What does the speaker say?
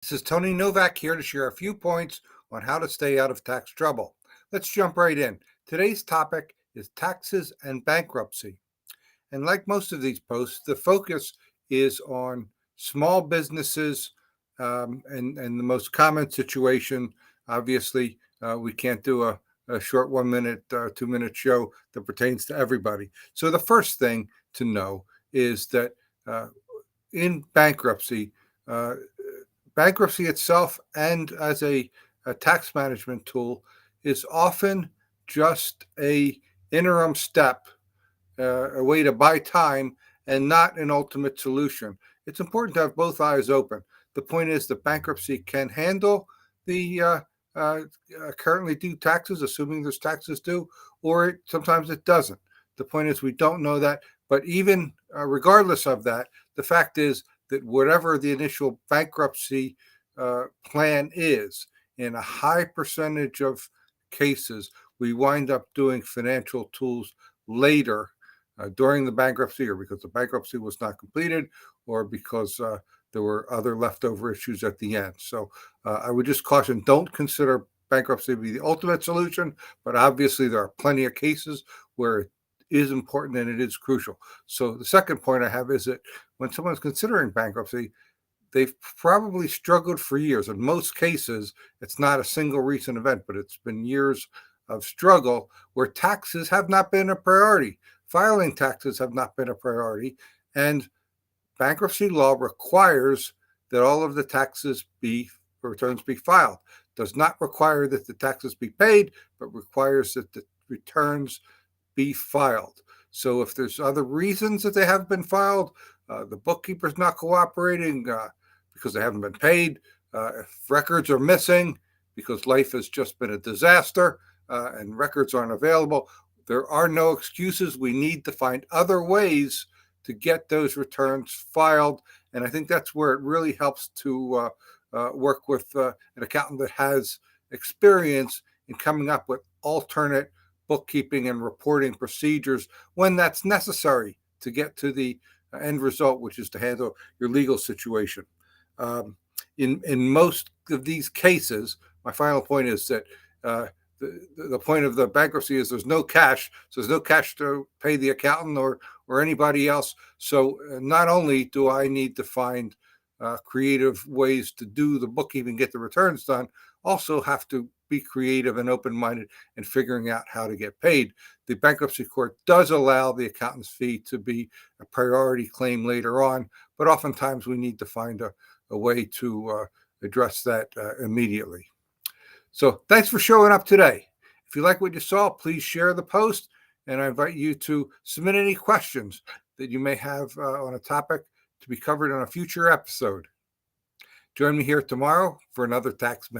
This is Tony Novak here to share a few points on how to stay out of tax trouble. Let's jump right in. Today's topic is taxes and bankruptcy. And like most of these posts, the focus is on small businesses and the most common situation. Obviously, we can't do a short 1 minute, 2 minute show that pertains to everybody. So the first thing to know is that uh, in bankruptcy, uh, bankruptcy itself and as a tax management tool is often just a interim step, a way to buy time and not an ultimate solution. It's important to have both eyes open. The point is that bankruptcy can handle the uh, currently due taxes, assuming there's taxes due, or sometimes it doesn't. The point is we don't know that. But even regardless of that, the fact is that whatever the initial bankruptcy plan is, in a high percentage of cases, we wind up doing financial tools later during the bankruptcy, or because the bankruptcy was not completed, or because there were other leftover issues at the end. So I would just caution, don't consider bankruptcy to be the ultimate solution, but obviously there are plenty of cases where it is important and it is crucial. So the second point I have is that when someone's considering bankruptcy, they've probably struggled for years. In most cases, it's not a single recent event, but it's been years of struggle where taxes have not been a priority. Filing taxes have not been a priority. And bankruptcy law requires that all of the taxes be returns be filed. Does not require that the taxes be paid, but requires that the returns be filed. So if there's other reasons that they haven't been filed, the bookkeeper's not cooperating because they haven't been paid, if records are missing because life has just been a disaster and records aren't available, there are no excuses. We need to find other ways to get those returns filed. And I think that's where it really helps to work with an accountant that has experience in coming up with alternate bookkeeping and reporting procedures when that's necessary to get to the end result, which is to handle your legal situation. Um, in most of these cases, my final point is that the point of the bankruptcy is there's no cash, so there's no cash to pay the accountant or anybody else. So not only do I need to find creative ways to do the bookkeeping, get the returns done, also have to be creative and open-minded in figuring out how to get paid. The bankruptcy court does allow the accountant's fee to be a priority claim later on, but oftentimes we need to find a way to address that immediately. So thanks for showing up today. If you like what you saw, please share the post, and I invite you to submit any questions that you may have on a topic to be covered on a future episode. Join me here tomorrow for another Tax Minute.